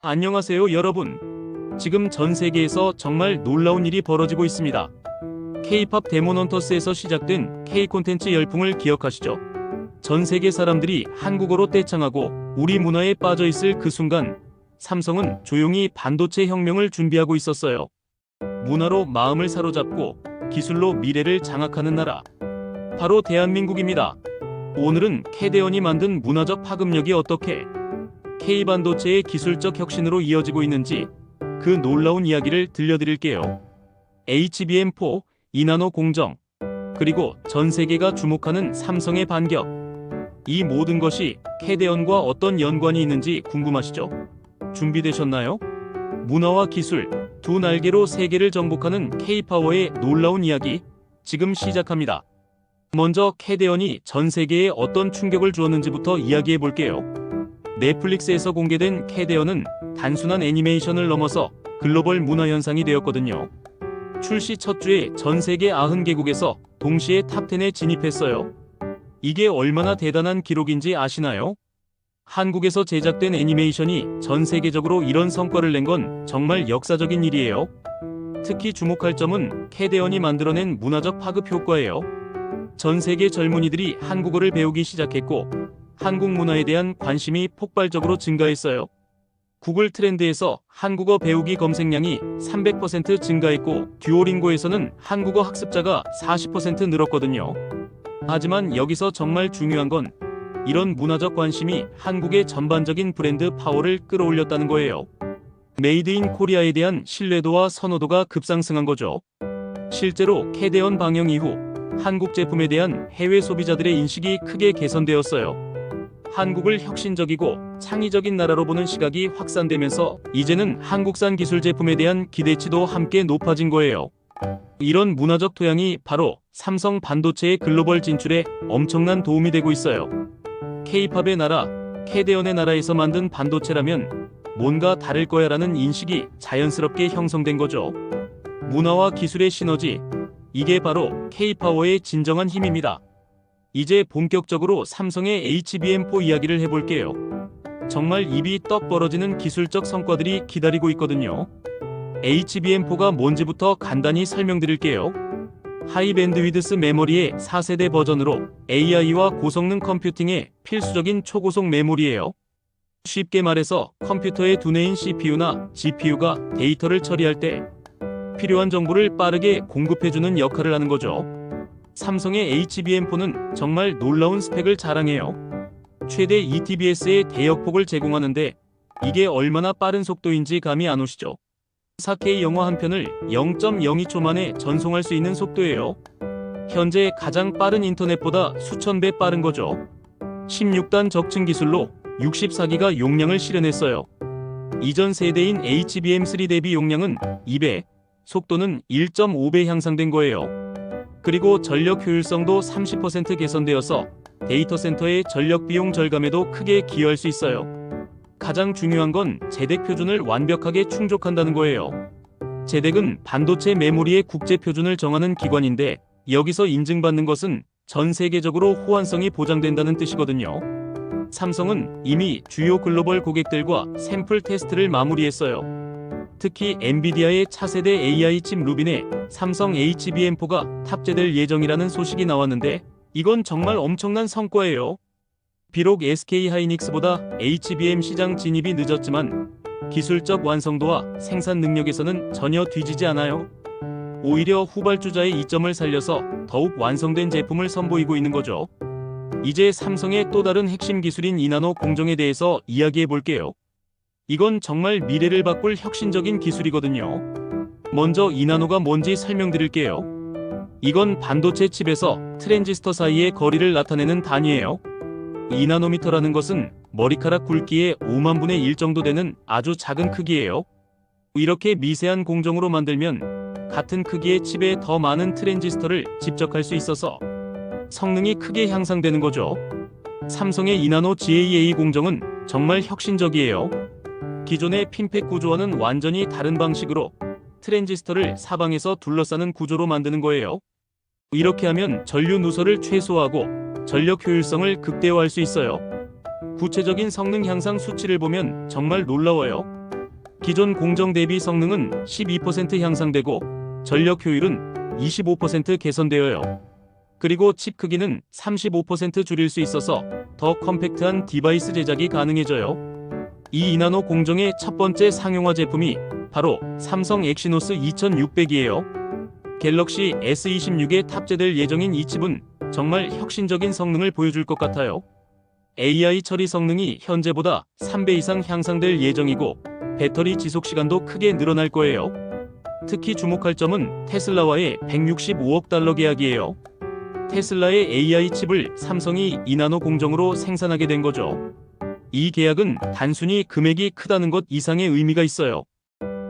안녕하세요 여러분. 지금 전 세계에서 정말 놀라운 일이 벌어지고 있습니다. K-팝 데몬헌터스에서 시작된 K 콘텐츠 열풍을 기억하시죠? 전 세계 사람들이 한국어로 떼창하고 우리 문화에 빠져있을 그 순간 삼성은 조용히 반도체 혁명을 준비하고 있었어요. 문화로 마음을 사로잡고 기술로 미래를 장악하는 나라, 바로 대한민국입니다. 오늘은 캐대언이 만든 문화적 파급력이 어떻게 K반도체의 기술적 혁신으로 이어지고 있는지 그 놀라운 이야기를 들려드릴게요. HBM4, 2나노 공정, 그리고 전 세계가 주목하는 삼성의 반격. 이 모든 것이 캐대언과 어떤 연관이 있는지 궁금하시죠? 준비되셨나요? 문화와 기술, 두 날개로 세계를 정복하는 K-파워의 놀라운 이야기, 지금 시작합니다. 먼저 캐대언이 전 세계에 어떤 충격을 주었는지부터 이야기해 볼게요. 넷플릭스에서 공개된 캐대언은 단순한 애니메이션을 넘어서 글로벌 문화 현상이 되었거든요. 출시 첫 주에 전 세계 90개국에서 동시에 탑10에 진입했어요. 이게 얼마나 대단한 기록인지 아시나요? 한국에서 제작된 애니메이션이 전 세계적으로 이런 성과를 낸 건 정말 역사적인 일이에요. 특히 주목할 점은 캐대언이 만들어낸 문화적 파급 효과예요. 전 세계 젊은이들이 한국어를 배우기 시작했고 한국 문화에 대한 관심이 폭발적으로 증가했어요. 구글 트렌드에서 한국어 배우기 검색량이 300% 증가했고 듀오링고에서는 한국어 학습자가 40% 늘었거든요. 하지만 여기서 정말 중요한 건 이런 문화적 관심이 한국의 전반적인 브랜드 파워를 끌어올렸다는 거예요. 메이드 인 코리아에 대한 신뢰도와 선호도가 급상승한 거죠. 실제로 캐대언 방영 이후 한국 제품에 대한 해외 소비자들의 인식이 크게 개선되었어요. 한국을 혁신적이고 창의적인 나라로 보는 시각이 확산되면서 이제는 한국산 기술 제품에 대한 기대치도 함께 높아진 거예요. 이런 문화적 토양이 바로 삼성 반도체의 글로벌 진출에 엄청난 도움이 되고 있어요. K-팝의 나라, 캐대언의 나라에서 만든 반도체라면 뭔가 다를 거야라는 인식이 자연스럽게 형성된 거죠. 문화와 기술의 시너지, 이게 바로 K-파워의 진정한 힘입니다. 이제 본격적으로 삼성의 HBM4 이야기를 해볼게요. 정말 입이 떡 벌어지는 기술적 성과들이 기다리고 있거든요. HBM4가 뭔지부터 간단히 설명드릴게요. 하이 밴드위드스 메모리의 4세대 버전으로 AI와 고성능 컴퓨팅에 필수적인 초고속 메모리예요. 쉽게 말해서 컴퓨터의 두뇌인 CPU나 GPU가 데이터를 처리할 때 필요한 정보를 빠르게 공급해주는 역할을 하는 거죠. 삼성의 HBM4는 정말 놀라운 스펙을 자랑해요. 최대 2TBS의 대역폭을 제공하는데 이게 얼마나 빠른 속도인지 감이 안 오시죠? 4K 영화 한 편을 0.02초 만에 전송할 수 있는 속도예요. 현재 가장 빠른 인터넷보다 수천 배 빠른 거죠. 16단 적층 기술로 64기가 용량을 실현했어요. 이전 세대인 HBM3 대비 용량은 2배, 속도는 1.5배 향상된 거예요. 그리고 전력 효율성도 30% 개선되어서 데이터 센터의 전력 비용 절감에도 크게 기여할 수 있어요. 가장 중요한 건 제덱 표준을 완벽하게 충족한다는 거예요. 제덱은 반도체 메모리의 국제 표준을 정하는 기관인데 여기서 인증받는 것은 전 세계적으로 호환성이 보장된다는 뜻이거든요. 삼성은 이미 주요 글로벌 고객들과 샘플 테스트를 마무리했어요. 특히 엔비디아의 차세대 AI 칩 루빈에 삼성 HBM4가 탑재될 예정이라는 소식이 나왔는데 이건 정말 엄청난 성과예요. 비록 SK 하이닉스보다 HBM 시장 진입이 늦었지만 기술적 완성도와 생산 능력에서는 전혀 뒤지지 않아요. 오히려 후발주자의 이점을 살려서 더욱 완성된 제품을 선보이고 있는 거죠. 이제 삼성의 또 다른 핵심 기술인 2나노 공정에 대해서 이야기해 볼게요. 이건 정말 미래를 바꿀 혁신적인 기술이거든요. 먼저 2나노가 뭔지 설명드릴게요. 이건 반도체 칩에서 트랜지스터 사이의 거리를 나타내는 단위예요. 2나노미터라는 것은 머리카락 굵기의 5만 분의 1 정도 되는 아주 작은 크기예요. 이렇게 미세한 공정으로 만들면 같은 크기의 칩에 더 많은 트랜지스터를 집적할 수 있어서 성능이 크게 향상되는 거죠. 삼성의 2나노 GAA 공정은 정말 혁신적이에요. 기존의 핀팩 구조와는 완전히 다른 방식으로 트랜지스터를 사방에서 둘러싸는 구조로 만드는 거예요. 이렇게 하면 전류 누설을 최소화하고 전력 효율성을 극대화할 수 있어요. 구체적인 성능 향상 수치를 보면 정말 놀라워요. 기존 공정 대비 성능은 12% 향상되고 전력 효율은 25% 개선되어요. 그리고 칩 크기는 35% 줄일 수 있어서 더 컴팩트한 디바이스 제작이 가능해져요. 이 2나노 공정의 첫 번째 상용화 제품이 바로 삼성 엑시노스 2600이에요. 갤럭시 S26에 탑재될 예정인 이 칩은 정말 혁신적인 성능을 보여줄 것 같아요. AI 처리 성능이 현재보다 3배 이상 향상될 예정이고 배터리 지속 시간도 크게 늘어날 거예요. 특히 주목할 점은 테슬라와의 165억 달러 계약이에요. 테슬라의 AI 칩을 삼성이 2나노 공정으로 생산하게 된 거죠. 이 계약은 단순히 금액이 크다는 것 이상의 의미가 있어요.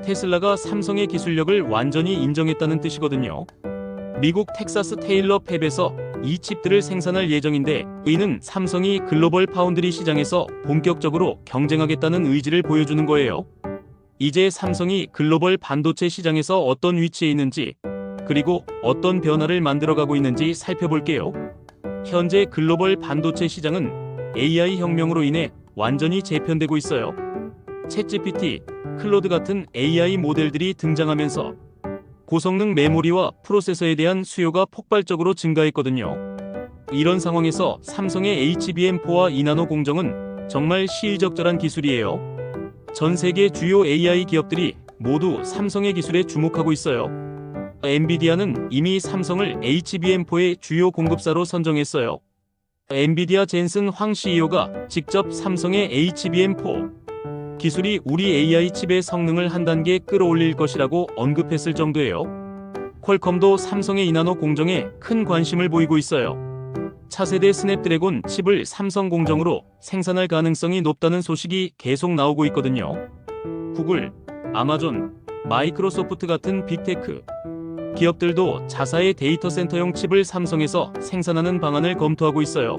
테슬라가 삼성의 기술력을 완전히 인정했다는 뜻이거든요. 미국 텍사스 테일러 팹에서 이 칩들을 생산할 예정인데 이는 삼성이 글로벌 파운드리 시장에서 본격적으로 경쟁하겠다는 의지를 보여주는 거예요. 이제 삼성이 글로벌 반도체 시장에서 어떤 위치에 있는지 그리고 어떤 변화를 만들어가고 있는지 살펴볼게요. 현재 글로벌 반도체 시장은 AI 혁명으로 인해 완전히 재편되고 있어요. 챗GPT, 클로드 같은 AI 모델들이 등장하면서 고성능 메모리와 프로세서에 대한 수요가 폭발적으로 증가했거든요. 이런 상황에서 삼성의 HBM4와 2나노 공정은 정말 시의적절한 기술이에요. 전 세계 주요 AI 기업들이 모두 삼성의 기술에 주목하고 있어요. 엔비디아는 이미 삼성을 HBM4의 주요 공급사로 선정했어요. 엔비디아 젠슨 황 CEO가 직접 삼성의 HBM4 기술이 우리 AI 칩의 성능을 한 단계 끌어올릴 것이라고 언급했을 정도예요. 퀄컴도 삼성의 2나노 공정에 큰 관심을 보이고 있어요. 차세대 스냅드래곤 칩을 삼성 공정으로 생산할 가능성이 높다는 소식이 계속 나오고 있거든요. 구글, 아마존, 마이크로소프트 같은 빅테크 기업들도 자사의 데이터 센터용 칩을 삼성에서 생산하는 방안을 검토하고 있어요.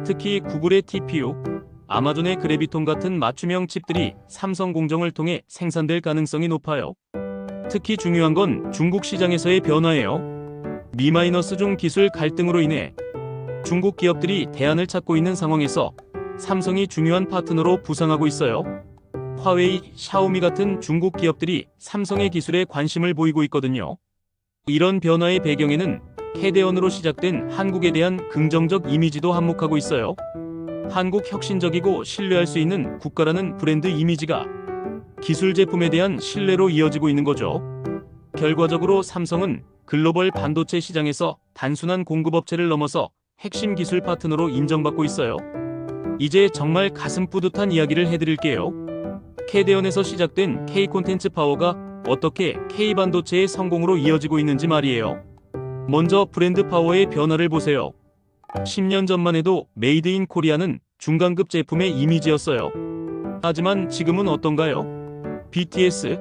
특히 구글의 TPU, 아마존의 그래비톤 같은 맞춤형 칩들이 삼성 공정을 통해 생산될 가능성이 높아요. 특히 중요한 건 중국 시장에서의 변화예요. 미-중 기술 갈등으로 인해 중국 기업들이 대안을 찾고 있는 상황에서 삼성이 중요한 파트너로 부상하고 있어요. 화웨이, 샤오미 같은 중국 기업들이 삼성의 기술에 관심을 보이고 있거든요. 이런 변화의 배경에는 캐대언으로 시작된 한국에 대한 긍정적 이미지도 한몫하고 있어요. 한국 혁신적이고 신뢰할 수 있는 국가라는 브랜드 이미지가 기술 제품에 대한 신뢰로 이어지고 있는 거죠. 결과적으로 삼성은 글로벌 반도체 시장에서 단순한 공급업체를 넘어서 핵심 기술 파트너로 인정받고 있어요. 이제 정말 가슴 뿌듯한 이야기를 해드릴게요. 캐대언에서 시작된 K 콘텐츠 파워가 어떻게 K 반도체의 성공으로 이어지고 있는지 말이에요. 먼저 브랜드 파워의 변화를 보세요. 10년 전만 해도 메이드 인 코리아는 중간급 제품의 이미지였어요. 하지만 지금은 어떤가요? BTS,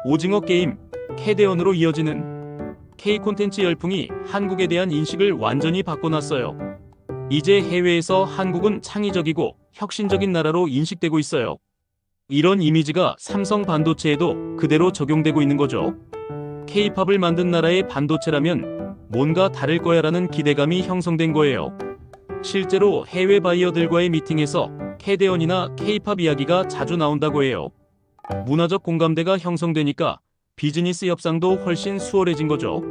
오징어 게임, 캐대언으로 이어지는 K 콘텐츠 열풍이 한국에 대한 인식을 완전히 바꿔놨어요. 이제 해외에서 한국은 창의적이고 혁신적인 나라로 인식되고 있어요. 이런 이미지가 삼성 반도체에도 그대로 적용되고 있는 거죠. K-팝을 만든 나라의 반도체라면 뭔가 다를 거야라는 기대감이 형성된 거예요. 실제로 해외 바이어들과의 미팅에서 캐대언이나 K-팝 이야기가 자주 나온다고 해요. 문화적 공감대가 형성되니까 비즈니스 협상도 훨씬 수월해진 거죠.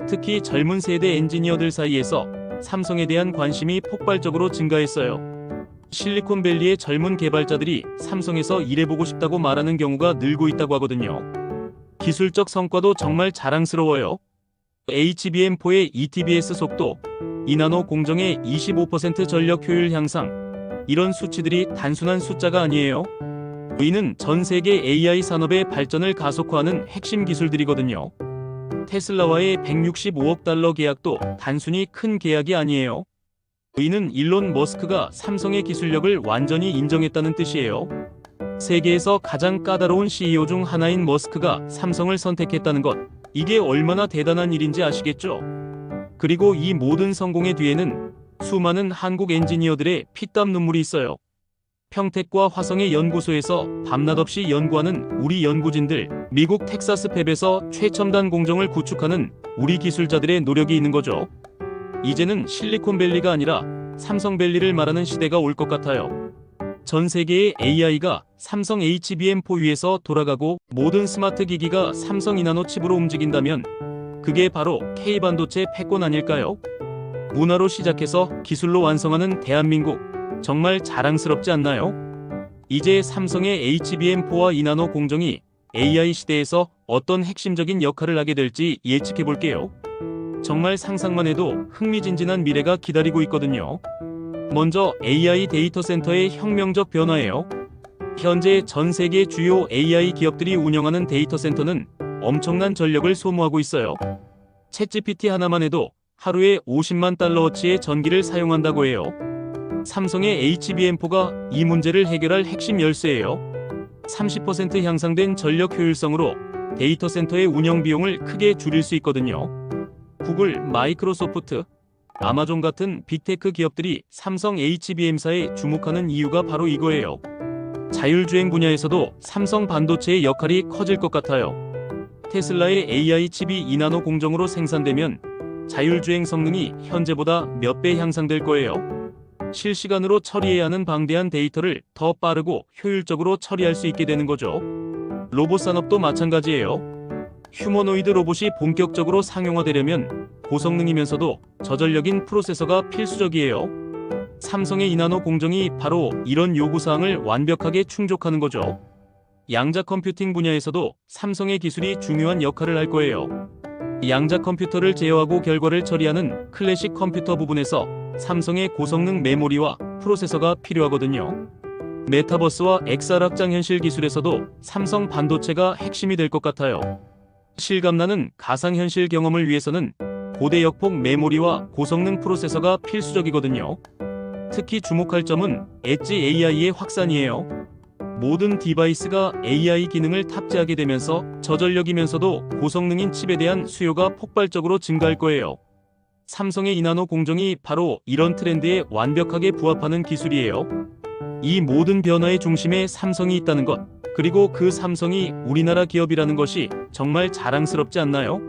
특히 젊은 세대 엔지니어들 사이에서 삼성에 대한 관심이 폭발적으로 증가했어요. 실리콘밸리의 젊은 개발자들이 삼성에서 일해보고 싶다고 말하는 경우가 늘고 있다고 하거든요. 기술적 성과도 정말 자랑스러워요. HBM4의 ETBS 속도, 2나노 공정의 25% 전력 효율 향상, 이런 수치들이 단순한 숫자가 아니에요. 이는 전 세계 AI 산업의 발전을 가속화하는 핵심 기술들이거든요. 테슬라와의 165억 달러 계약도 단순히 큰 계약이 아니에요. 이는 일론 머스크가 삼성의 기술력을 완전히 인정했다는 뜻이에요. 세계에서 가장 까다로운 CEO 중 하나인 머스크가 삼성을 선택했다는 것, 이게 얼마나 대단한 일인지 아시겠죠? 그리고 이 모든 성공의 뒤에는 수많은 한국 엔지니어들의 피땀 눈물이 있어요. 평택과 화성의 연구소에서 밤낮 없이 연구하는 우리 연구진들, 미국 텍사스 팹에서 최첨단 공정을 구축하는 우리 기술자들의 노력이 있는 거죠. 이제는 실리콘밸리가 아니라 삼성밸리를 말하는 시대가 올 것 같아요. 전 세계의 AI가 삼성 HBM4 위에서 돌아가고 모든 스마트 기기가 삼성 이나노 칩으로 움직인다면 그게 바로 K반도체 패권 아닐까요? 문화로 시작해서 기술로 완성하는 대한민국, 정말 자랑스럽지 않나요? 이제 삼성의 HBM4와 이나노 공정이 AI 시대에서 어떤 핵심적인 역할을 하게 될지 예측해 볼게요. 정말 상상만 해도 흥미진진한 미래가 기다리고 있거든요. 먼저 AI 데이터 센터의 혁명적 변화예요. 현재 전 세계 주요 AI 기업들이 운영하는 데이터 센터는 엄청난 전력을 소모하고 있어요. 챗GPT 하나만 해도 하루에 50만 달러어치의 전기를 사용한다고 해요. 삼성의 HBM4가 이 문제를 해결할 핵심 열쇠예요. 30% 향상된 전력 효율성으로 데이터 센터의 운영 비용을 크게 줄일 수 있거든요. 구글, 마이크로소프트, 아마존 같은 빅테크 기업들이 삼성 HBM사에 주목하는 이유가 바로 이거예요. 자율주행 분야에서도 삼성 반도체의 역할이 커질 것 같아요. 테슬라의 AI 칩이 이나노 공정으로 생산되면 자율주행 성능이 현재보다 몇 배 향상될 거예요. 실시간으로 처리해야 하는 방대한 데이터를 더 빠르고 효율적으로 처리할 수 있게 되는 거죠. 로봇 산업도 마찬가지예요. 휴머노이드 로봇이 본격적으로 상용화되려면 고성능이면서도 저전력인 프로세서가 필수적이에요. 삼성의 이나노 공정이 바로 이런 요구사항을 완벽하게 충족하는 거죠. 양자 컴퓨팅 분야에서도 삼성의 기술이 중요한 역할을 할 거예요. 양자 컴퓨터를 제어하고 결과를 처리하는 클래식 컴퓨터 부분에서 삼성의 고성능 메모리와 프로세서가 필요하거든요. 메타버스와 XR 확장현실 기술에서도 삼성 반도체가 핵심이 될 것 같아요. 실감나는 가상현실 경험을 위해서는 고대 역폭 메모리와 고성능 프로세서가 필수적이거든요. 특히 주목할 점은 엣지 AI의 확산이에요. 모든 디바이스가 AI 기능을 탑재하게 되면서 저전력이면서도 고성능인 칩에 대한 수요가 폭발적으로 증가할 거예요. 삼성의 이나노 공정이 바로 이런 트렌드에 완벽하게 부합하는 기술이에요. 이 모든 변화의 중심에 삼성이 있다는 것, 그리고 그 삼성이 우리나라 기업이라는 것이 정말 자랑스럽지 않나요?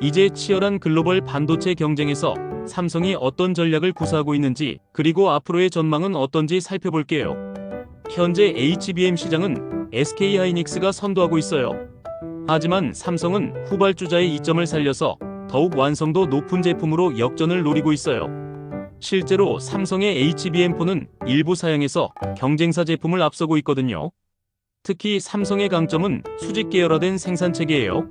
이제 치열한 글로벌 반도체 경쟁에서 삼성이 어떤 전략을 구사하고 있는지, 그리고 앞으로의 전망은 어떤지 살펴볼게요. 현재 HBM 시장은 SK하이닉스가 선도하고 있어요. 하지만 삼성은 후발주자의 이점을 살려서 더욱 완성도 높은 제품으로 역전을 노리고 있어요. 실제로 삼성의 HBM4는 일부 사양에서 경쟁사 제품을 앞서고 있거든요. 특히 삼성의 강점은 수직 계열화된 생산체계예요.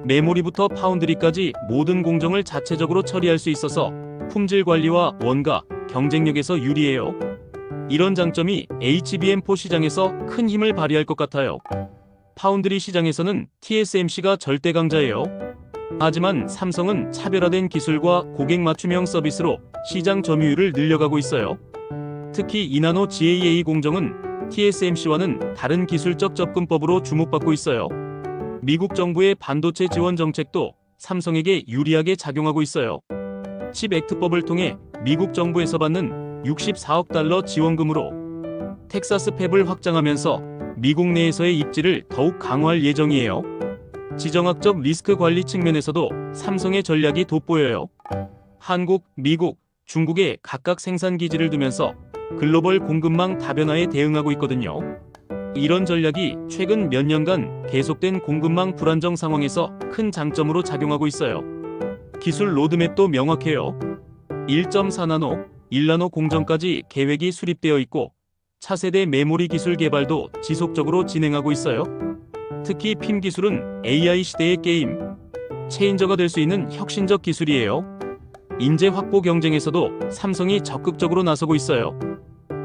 메모리부터 파운드리까지 모든 공정을 자체적으로 처리할 수 있어서 품질 관리와 원가, 경쟁력에서 유리해요. 이런 장점이 HBM4 시장에서 큰 힘을 발휘할 것 같아요. 파운드리 시장에서는 TSMC가 절대 강자예요. 하지만 삼성은 차별화된 기술과 고객 맞춤형 서비스로 시장 점유율을 늘려가고 있어요. 특히 이나노 GAA 공정은 TSMC와는 다른 기술적 접근법으로 주목받고 있어요. 미국 정부의 반도체 지원 정책도 삼성에게 유리하게 작용하고 있어요. 칩 액트법을 통해 미국 정부에서 받는 64억 달러 지원금으로 텍사스 팹을 확장하면서 미국 내에서의 입지를 더욱 강화할 예정이에요. 지정학적 리스크 관리 측면에서도 삼성의 전략이 돋보여요. 한국, 미국, 중국에 각각 생산 기지를 두면서 글로벌 공급망 다변화에 대응하고 있거든요. 이런 전략이 최근 몇 년간 계속된 공급망 불안정 상황에서 큰 장점으로 작용하고 있어요. 기술 로드맵도 명확해요. 1.4나노, 1나노 공정까지 계획이 수립되어 있고 차세대 메모리 기술 개발도 지속적으로 진행하고 있어요. 특히 핌 기술은 AI 시대의 게임 체인저가 될 수 있는 혁신적 기술이에요. 인재 확보 경쟁에서도 삼성이 적극적으로 나서고 있어요.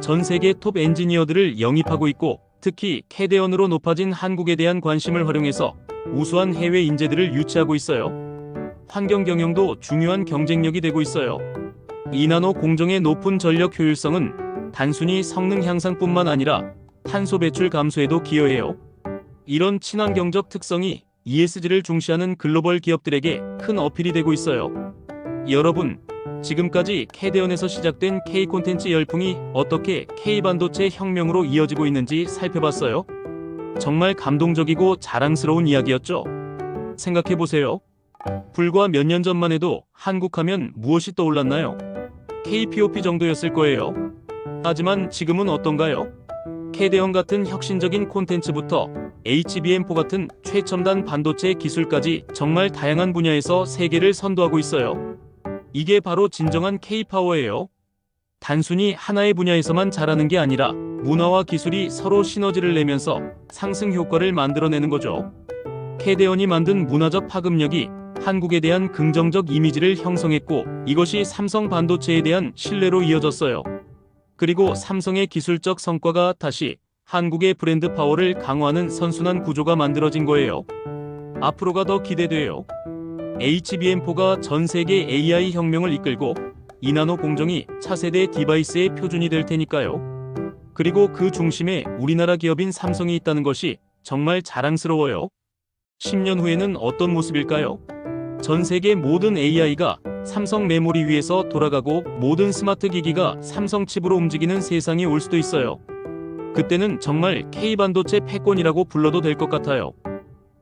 전 세계 톱 엔지니어들을 영입하고 있고 특히 캐대언으로 높아진 한국에 대한 관심을 활용해서 우수한 해외 인재들을 유치하고 있어요. 환경 경영도 중요한 경쟁력이 되고 있어요. 이나노 공정의 높은 전력 효율성은 단순히 성능 향상뿐만 아니라 탄소 배출 감소에도 기여해요. 이런 친환경적 특성이 ESG를 중시하는 글로벌 기업들에게 큰 어필이 되고 있어요. 여러분, 지금까지 캐대언에서 시작된 K콘텐츠 열풍이 어떻게 K반도체 혁명으로 이어지고 있는지 살펴봤어요. 정말 감동적이고 자랑스러운 이야기였죠? 생각해보세요. 불과 몇 년 전만 해도 한국 하면 무엇이 떠올랐나요? KPOP 정도였을 거예요. 하지만 지금은 어떤가요? 캐대언 같은 혁신적인 콘텐츠부터 HBM4 같은 최첨단 반도체 기술까지 정말 다양한 분야에서 세계를 선도하고 있어요. 이게 바로 진정한 K-파워예요. 단순히 하나의 분야에서만 잘하는 게 아니라 문화와 기술이 서로 시너지를 내면서 상승 효과를 만들어내는 거죠. 캐대언이 만든 문화적 파급력이 한국에 대한 긍정적 이미지를 형성했고, 이것이 삼성 반도체에 대한 신뢰로 이어졌어요. 그리고 삼성의 기술적 성과가 다시 한국의 브랜드 파워를 강화하는 선순환 구조가 만들어진 거예요. 앞으로가 더 기대돼요. HBM4가 전 세계 AI 혁명을 이끌고 이나노 공정이 차세대 디바이스의 표준이 될 테니까요. 그리고 그 중심에 우리나라 기업인 삼성이 있다는 것이 정말 자랑스러워요. 10년 후에는 어떤 모습일까요? 전 세계 모든 AI가 삼성 메모리 위에서 돌아가고 모든 스마트 기기가 삼성 칩으로 움직이는 세상이 올 수도 있어요. 그때는 정말 K반도체 패권이라고 불러도 될 것 같아요.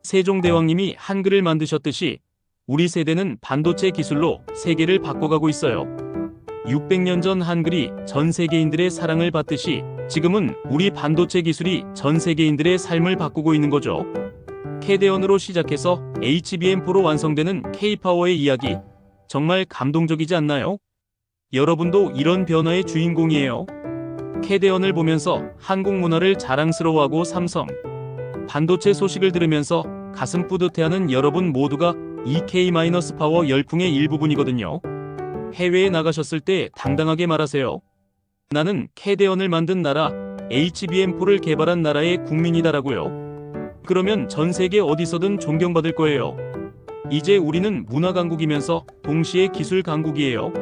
세종대왕님이 한글을 만드셨듯이 우리 세대는 반도체 기술로 세계를 바꿔가고 있어요. 600년 전 한글이 전 세계인들의 사랑을 받듯이 지금은 우리 반도체 기술이 전 세계인들의 삶을 바꾸고 있는 거죠. 캐대언으로 시작해서 HBM4로 완성되는 K-파워의 이야기, 정말 감동적이지 않나요? 여러분도 이런 변화의 주인공이에요. 캐대언을 보면서 한국 문화를 자랑스러워하고 삼성 반도체 소식을 들으면서 가슴 뿌듯해하는 여러분 모두가 이 K-파워 열풍의 일부분이거든요. 해외에 나가셨을 때 당당하게 말하세요. 나는 캐대언을 만든 나라, HBM4를 개발한 나라의 국민이다라고요. 그러면 전 세계 어디서든 존경받을 거예요. 이제 우리는 문화 강국이면서 동시에 기술 강국이에요.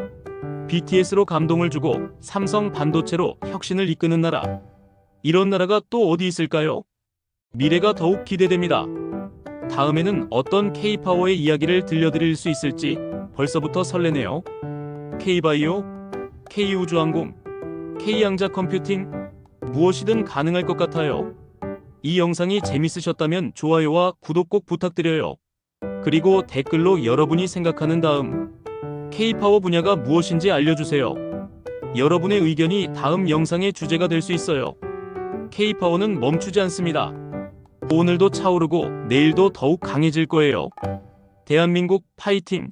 BTS로 감동을 주고 삼성 반도체로 혁신을 이끄는 나라. 이런 나라가 또 어디 있을까요? 미래가 더욱 기대됩니다. 다음에는 어떤 K-파워의 이야기를 들려드릴 수 있을지 벌써부터 설레네요. K-바이오, K-우주항공, K-양자 컴퓨팅, 무엇이든 가능할 것 같아요. 이 영상이 재밌으셨다면 좋아요와 구독 꼭 부탁드려요. 그리고 댓글로 여러분이 생각하는 다음 K-파워 분야가 무엇인지 알려주세요. 여러분의 의견이 다음 영상의 주제가 될 수 있어요. K-파워는 멈추지 않습니다. 오늘도 차오르고 내일도 더욱 강해질 거예요. 대한민국 파이팅!